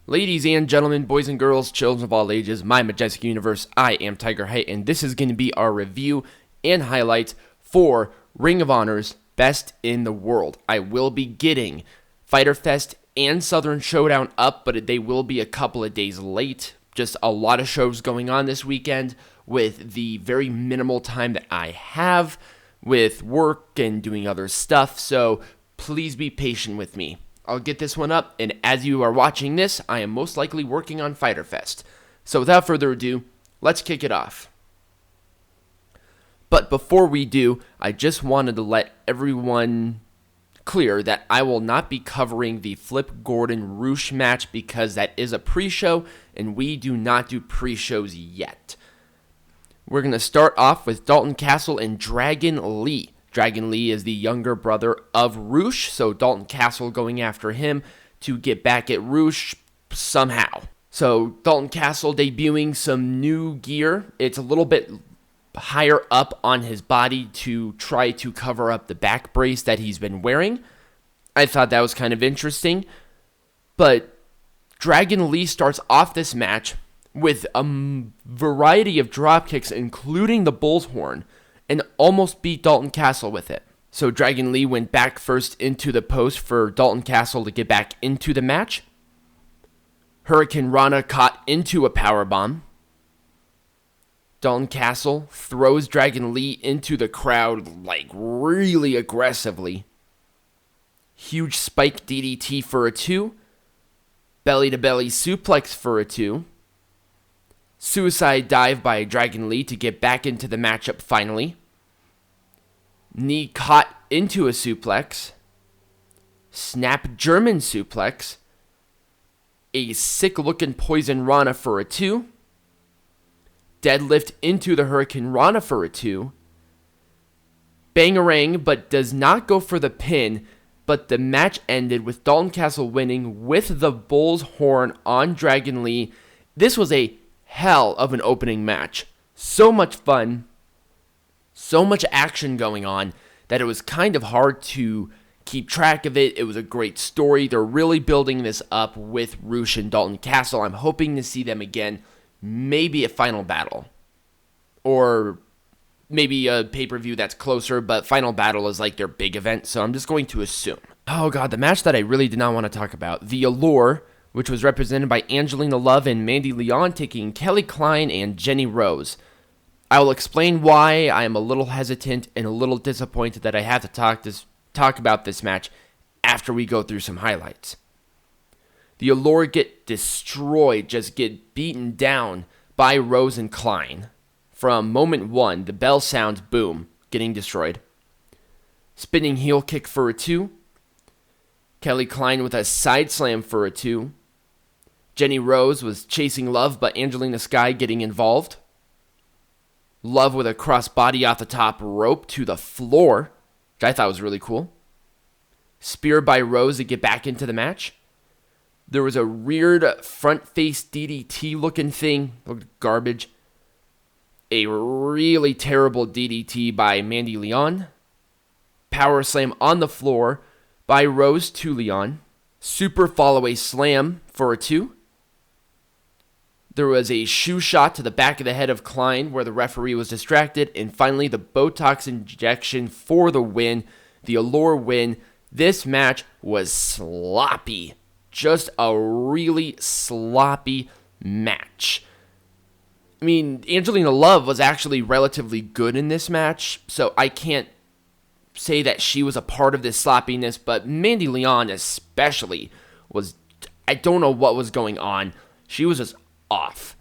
Ladies and gentlemen, boys and girls, children of all ages, my majestic universe, I am Tiger Height, and this is going to be our review and highlights for Ring of Honor's Best in the World. I will be getting Fyter Fest and Southern Showdown up, but they will be a couple of days late. Just a lot of shows going on this weekend with the very minimal time that I have with work and doing other stuff, so please be patient with me. I'll get this one up, and as you are watching this, I am most likely working on Fyter Fest. So without further ado, let's kick it off. But before we do, I just wanted to let everyone clear that I will not be covering the Flip Gordon Roosh match because that is a pre-show, and we do not do pre-shows yet. We're going to start off with Dalton Castle and Dragon Lee. Dragon Lee is the younger brother of Roosh, so Dalton Castle going after him to get back at Roosh somehow. So Dalton Castle debuting some new gear. It's a little bit higher up on his body to try to cover up the back brace that he's been wearing. I thought that was kind of interesting. But Dragon Lee starts off this match with a variety of dropkicks, including the bull's horn, and almost beat Dalton Castle with it. So Dragon Lee went back first into the post for Dalton Castle to get back into the match. Hurricane Rana caught into a powerbomb. Dalton Castle throws Dragon Lee into the crowd like really aggressively. Huge spike DDT for a 2. Belly to belly suplex for a 2. Suicide dive by Dragon Lee to get back into the matchup finally. Knee caught into a suplex. Snap German suplex. A sick looking Poison Rana for a 2. Deadlift into the Hurricane Rana for a 2. Bangarang, but does not go for the pin. But the match ended with Dalton Castle winning with the bull's horn on Dragon Lee. This was a hell of an opening match. So much fun, so much action going on that it was kind of hard to keep track of it. It was a great story. They're really building this up with Roosh and Dalton Castle. I'm hoping to see them again, maybe at Final Battle, or maybe a pay-per-view that's closer, but Final Battle is like their big event, so I'm just going to assume. Oh god, the match that I really did not want to talk about, the Allure, which was represented by Angelina Love and Mandy Leon, taking Kelly Klein and Jenni Rose. I will explain why I am a little hesitant and a little disappointed that I have to talk about this match after we go through some highlights. The Allure get destroyed, just get beaten down by Rose and Klein. From moment 1, the bell sounds, boom, getting destroyed. Spinning heel kick for a 2. Kelly Klein with a side slam for a 2. Jenni Rose was chasing Love, but Angelina Sky getting involved. Love with a crossbody off the top rope to the floor, which I thought was really cool. Spear by Rose to get back into the match. There was a weird front face DDT looking thing, looked garbage. A really terrible DDT by Mandy Leon. Power slam on the floor by Rose to Leon. Super follow-away slam for a 2. There was a shoe shot to the back of the head of Klein where the referee was distracted. And finally, the Botox injection for the win. The Allure win. This match was sloppy. Just a really sloppy match. I mean, Angelina Love was actually relatively good in this match, so I can't say that she was a part of this sloppiness, but Mandy Leon especially was, I don't know what was going on. She was just off.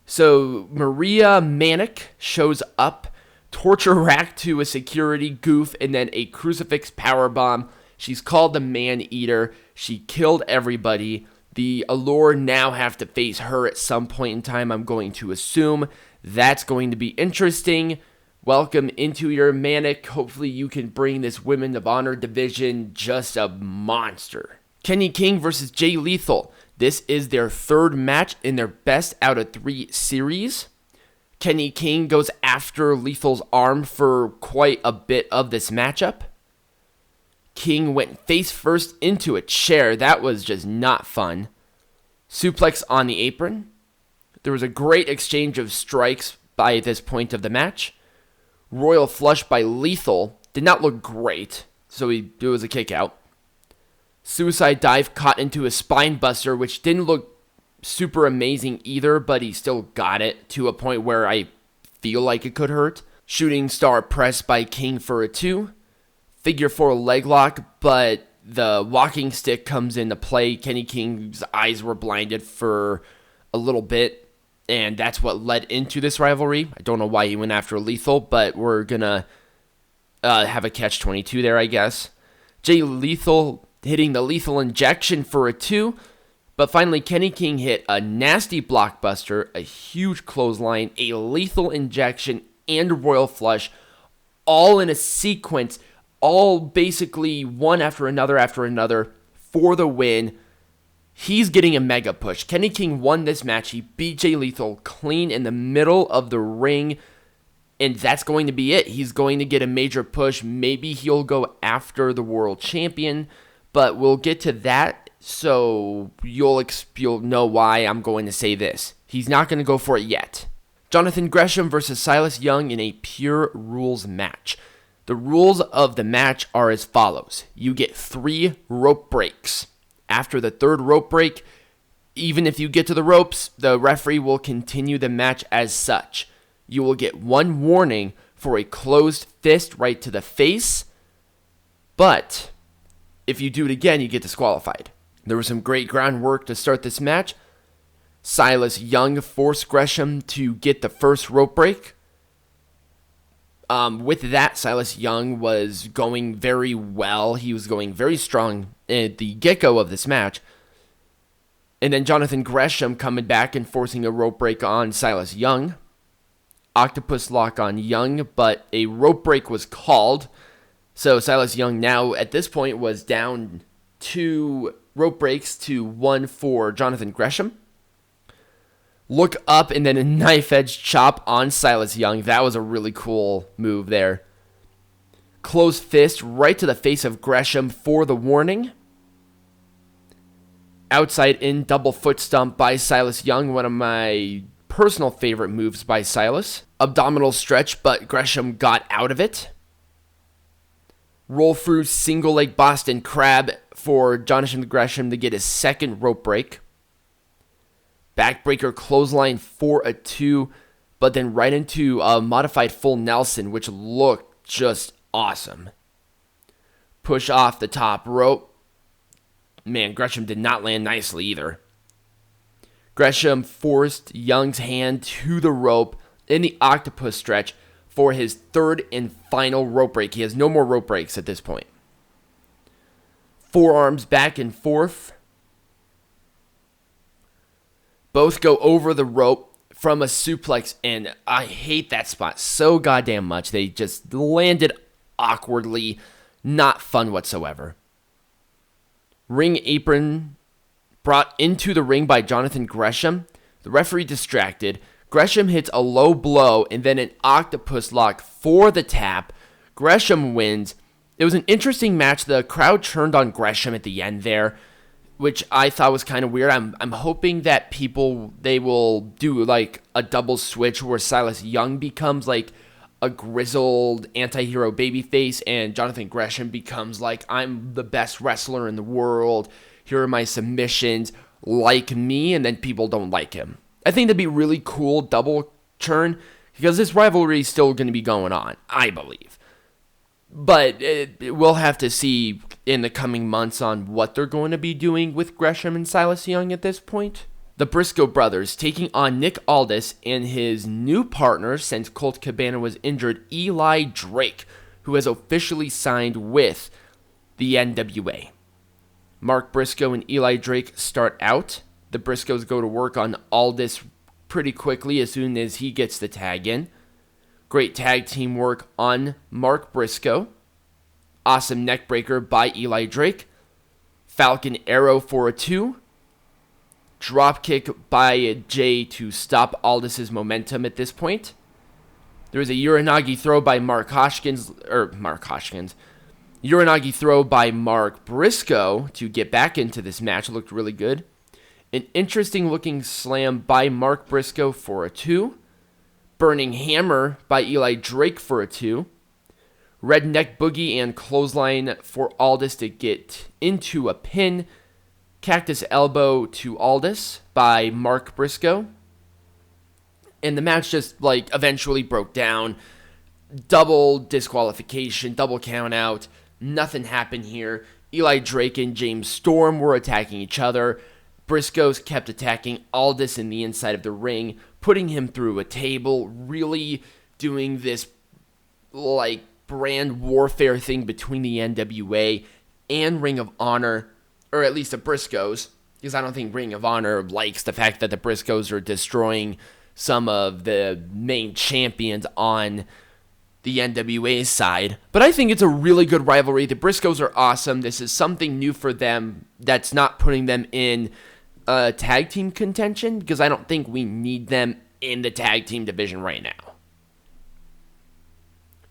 So Maria Manic shows up, torture rack to a security goof, and then a crucifix powerbomb. She's called the Man-Eater. She killed everybody. The Allure now have to face her at some point in time, I'm going to assume. That's going to be interesting. Welcome into your Manic. Hopefully you can bring this Women of Honor division just a monster. Kenny King versus Jay Lethal. This is their third match in their best out of 3 series. Kenny King goes after Lethal's arm for quite a bit of this matchup. King went face first into a chair. That was just not fun. Suplex on the apron. There was a great exchange of strikes by this point of the match. Royal flush by Lethal. Did not look great, so it was a kick out. Suicide dive caught into a spine buster, which didn't look super amazing either, but he still got it to a point where I feel like it could hurt. Shooting star press by King for a 2. Figure 4 leg lock, but the walking stick comes into play. Kenny King's eyes were blinded for a little bit, and that's what led into this rivalry. I don't know why he went after Lethal, but we're going to have a catch-22 there, I guess. Jay Lethal hitting the lethal injection for a 2, but finally Kenny King hit a nasty blockbuster, a huge clothesline, a lethal injection, and a royal flush, all in a sequence, all basically one after another for the win. He's getting a mega push. Kenny King won this match. He beat Jay Lethal clean in the middle of the ring, and that's going to be it. He's going to get a major push. Maybe he'll go after the world champion, but we'll get to that, so you'll know why I'm going to say this. He's not going to go for it yet. Jonathan Gresham versus Silas Young in a pure rules match. The rules of the match are as follows. You get 3 rope breaks. After the 3rd rope break, even if you get to the ropes, the referee will continue the match as such. You will get 1 warning for a closed fist right to the face, but if you do it again, you get disqualified. There was some great groundwork to start this match. Silas Young forced Gresham to get the first rope break. With that, Silas Young was going very well. He was going very strong at the get-go of this match. And then Jonathan Gresham coming back and forcing a rope break on Silas Young. Octopus lock on Young, but a rope break was called. So Silas Young now, at this point, was down 2 rope breaks to 1 for Jonathan Gresham. Look up and then a knife edge chop on Silas Young. That was a really cool move there. Closed fist right to the face of Gresham for the warning. Outside in double foot stomp by Silas Young. One of my personal favorite moves by Silas. Abdominal stretch, but Gresham got out of it. Roll through single leg Boston Crab for Jonathan Gresham to get his 2nd rope break. Backbreaker clothesline for a 2, but then right into a modified full Nelson, which looked just awesome. Push off the top rope. Man, Gresham did not land nicely either. Gresham forced Young's hand to the rope in the octopus stretch for his 3rd and final rope break. He has no more rope breaks at this point. Forearms back and forth. Both go over the rope from a suplex, and I hate that spot so goddamn much. They just landed awkwardly. Not fun whatsoever. Ring apron brought into the ring by Jonathan Gresham. The referee distracted. Gresham hits a low blow and then an octopus lock for the tap. Gresham wins. It was an interesting match. The crowd turned on Gresham at the end there, which I thought was kind of weird. I'm hoping that they will do like a double switch where Silas Young becomes like a grizzled anti-hero babyface and Jonathan Gresham becomes like, I'm the best wrestler in the world. Here are my submissions. Like me, and then people don't like him. I think that'd be really cool double turn because this rivalry is still going to be going on, I believe. But we'll have to see in the coming months on what they're going to be doing with Gresham and Silas Young at this point. The Briscoe brothers taking on Nick Aldous and his new partner since Colt Cabana was injured, Eli Drake, who has officially signed with the NWA. Mark Briscoe and Eli Drake start out. The Briscoes go to work on Aldous pretty quickly as soon as he gets the tag in. Great tag team work on Mark Briscoe. Awesome neckbreaker by Eli Drake. Falcon Arrow for a 2. Dropkick by Jay to stop Aldous' momentum at this point. There was a Uranagi throw by Mark Hoskins. Uranagi throw by Mark Briscoe to get back into this match looked really good. An interesting looking slam by Mark Briscoe for a 2. Burning hammer by Eli Drake for a 2. Redneck boogie and clothesline for Aldous to get into a pin. Cactus elbow to Aldous by Mark Briscoe. And the match just eventually broke down. Double disqualification, double count out. Nothing happened here. Eli Drake and James Storm were attacking each other. Briscoes kept attacking Aldous in the inside of the ring, putting him through a table, really doing this brand warfare thing between the NWA and Ring of Honor, or at least the Briscoes, because I don't think Ring of Honor likes the fact that the Briscoes are destroying some of the main champions on the NWA side. But I think it's a really good rivalry. The Briscoes are awesome. This is something new for them that's not putting them in tag team contention, because I don't think we need them in the tag team division right now.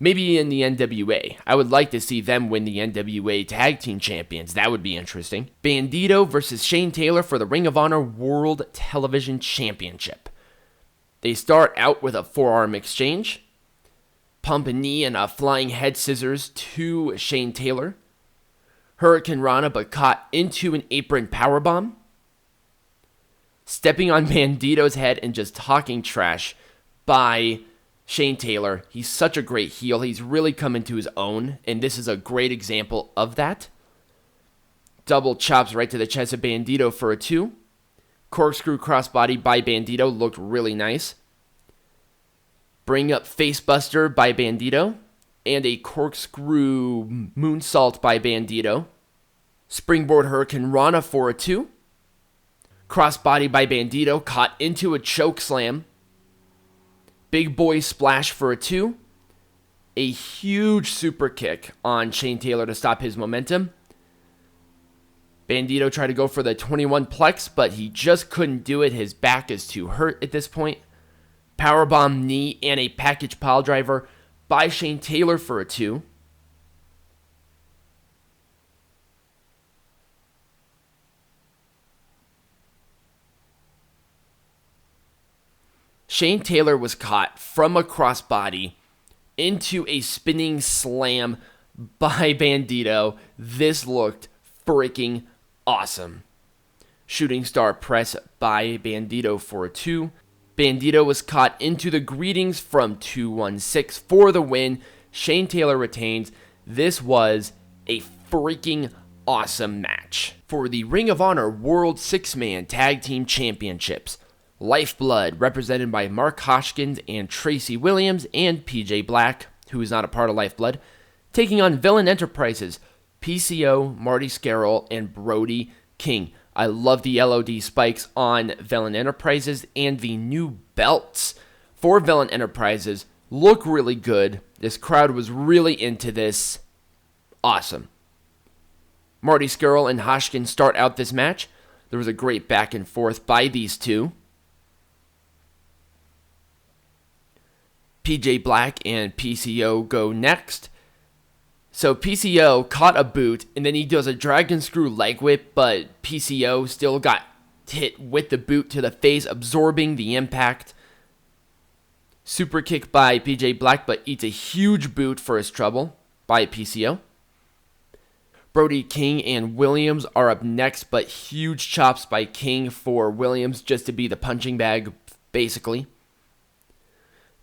Maybe in the NWA. I would like to see them win the NWA Tag Team Champions. That would be interesting. Bandido versus Shane Taylor for the Ring of Honor World Television Championship. They start out with a forearm exchange. Pump a knee and a flying head scissors to Shane Taylor. Hurricane Rana but caught into an apron powerbomb. Stepping on Bandido's head and just talking trash by Shane Taylor. He's such a great heel. He's really come into his own, and this is a great example of that. Double chops right to the chest of Bandido for a 2. Corkscrew crossbody by Bandido looked really nice. Bring up facebuster by Bandido, and a corkscrew moonsault by Bandido. Springboard Hurricane Rana for a 2. Crossbody by Bandido, caught into a choke slam. Big boy splash for a 2. A huge super kick on Shane Taylor to stop his momentum. Bandido tried to go for the 21 plex, but he just couldn't do it. His back is too hurt at this point. Powerbomb knee and a package pile driver by Shane Taylor for a 2. Shane Taylor was caught from a crossbody into a spinning slam by Bandido. This looked freaking awesome. Shooting star press by Bandido for a 2. Bandido was caught into the greetings from 216 for the win. Shane Taylor retains. This was a freaking awesome match. For the Ring of Honor World 6-Man Tag Team Championships, Lifeblood, represented by Mark Hoskins and Tracy Williams and PJ Black, who is not a part of Lifeblood, taking on Villain Enterprises, PCO, Marty Scurll, and Brody King. I love the LOD spikes on Villain Enterprises, and the new belts for Villain Enterprises look really good. This crowd was really into this. Awesome. Marty Scurll and Hoskins start out this match. There was a great back and forth by these two. PJ Black and PCO go next. So PCO caught a boot, and then he does a dragon screw leg whip, but PCO still got hit with the boot to the face, absorbing the impact. Super kick by PJ Black, but eats a huge boot for his trouble by PCO. Brody King and Williams are up next, but huge chops by King for Williams just to be the punching bag, basically.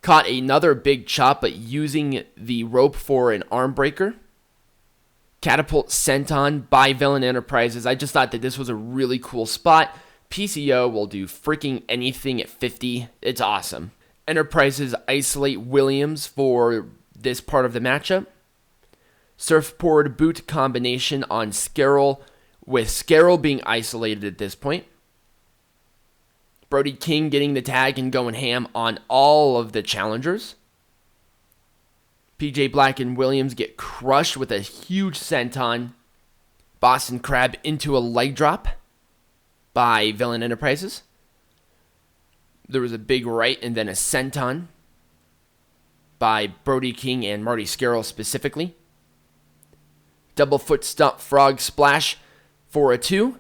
Caught another big chop, but using the rope for an arm breaker. Catapult senton by Villain Enterprises. I just thought that this was a really cool spot. PCO will do freaking anything at 50. It's awesome. Enterprises isolate Williams for this part of the matchup. Surfboard boot combination on Scurll, with Scurll being isolated at this point. Brody King getting the tag and going ham on all of the challengers. PJ Black and Williams get crushed with a huge senton. Boston Crab into a leg drop by Villain Enterprises. There was a big right and then a senton by Brody King and Marty Scurll specifically. Double foot stomp frog splash for a 2.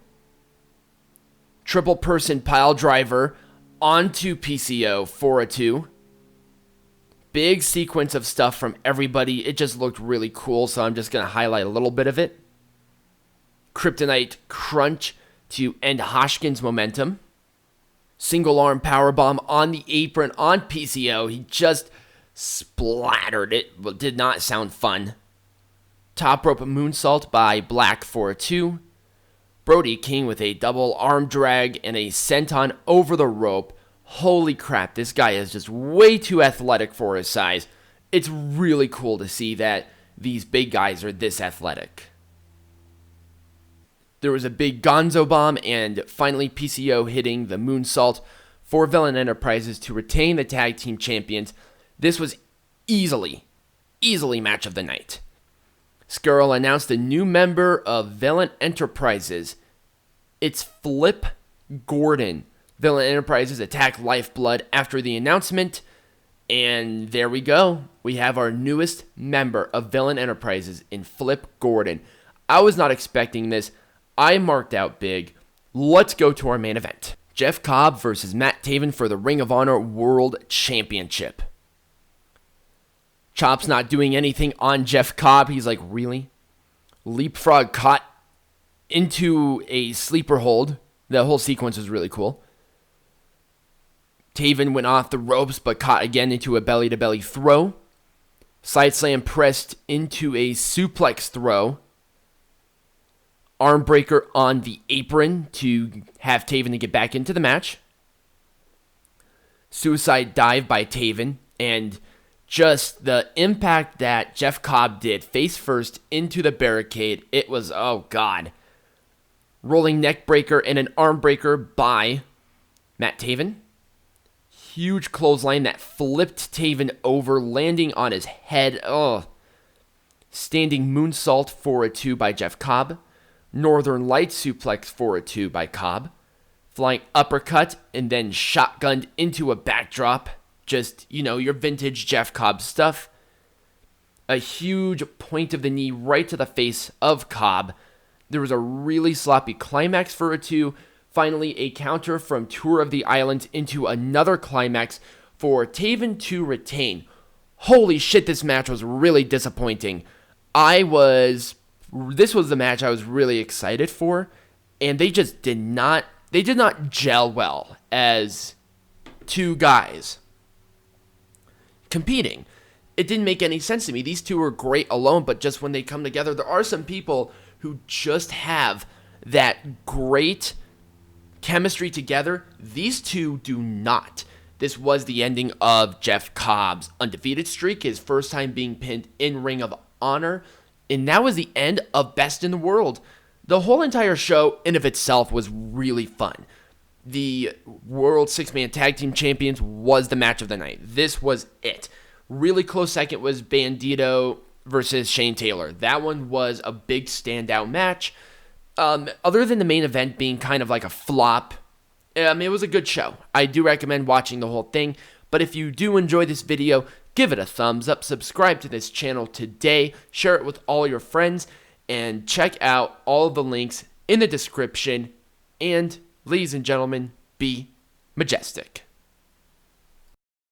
Triple person pile driver onto PCO for a 2. Big sequence of stuff from everybody. It just looked really cool, so I'm just going to highlight a little bit of it. Kryptonite crunch to end Hoshkin's momentum. Single arm powerbomb on the apron on PCO. He just splattered it, but did not sound fun. Top rope moonsault by Black for a 2. Brody King with a double arm drag and a senton over the rope. Holy crap, this guy is just way too athletic for his size. It's really cool to see that these big guys are this athletic. There was a big Gonzo bomb, and finally PCO hitting the moonsault for Villain Enterprises to retain the tag team champions. This was easily match of the night. Skrull announced a new member of Villain Enterprises. It's Flip Gordon. Villain Enterprises attack Lifeblood after the announcement. And there we go. We have our newest member of Villain Enterprises in Flip Gordon. I was not expecting this. I marked out big. Let's go to our main event. Jeff Cobb versus Matt Taven for the Ring of Honor World Championship. Chop's not doing anything on Jeff Cobb. He's like, really? Leapfrog caught into a sleeper hold. The whole sequence was really cool. Taven went off the ropes, but caught again into a belly-to-belly throw. Side slam pressed into a suplex throw. Arm breaker on the apron to have Taven to get back into the match. Suicide dive by Taven, and just the impact that Jeff Cobb did face first into the barricade. It was, oh god. Rolling neck breaker and an arm breaker by Matt Taven. Huge clothesline that flipped Taven over, landing on his head. Oh. Standing moonsault for a 2 by Jeff Cobb. Northern Light suplex for a 2 by Cobb. Flying uppercut and then shotgunned into a backdrop. Just, your vintage Jeff Cobb stuff. A huge point of the knee right to the face of Cobb. There was a really sloppy climax for a 2. Finally, a counter from Tour of the Island into another climax for Taven to retain. Holy shit, this match was really disappointing. This was the match I was really excited for, and they just did not gel well as two guys competing. It didn't make any sense to me. These two were great alone, but just when they come together, there are some people who just have that great chemistry together. These two do not. This was the ending of Jeff Cobb's undefeated streak, his first time being pinned in Ring of Honor, and that was the end of Best in the World. The whole entire show in of itself was really fun. The World 6-Man Tag Team Champions was the match of the night. This was it. Really close second was Bandido versus Shane Taylor. That one was a big standout match. Other than the main event being kind of like a flop, it was a good show. I do recommend watching the whole thing, but if you do enjoy this video, give it a thumbs up, subscribe to this channel today, share it with all your friends, and check out all of the links in the description. And, ladies and gentlemen, be majestic.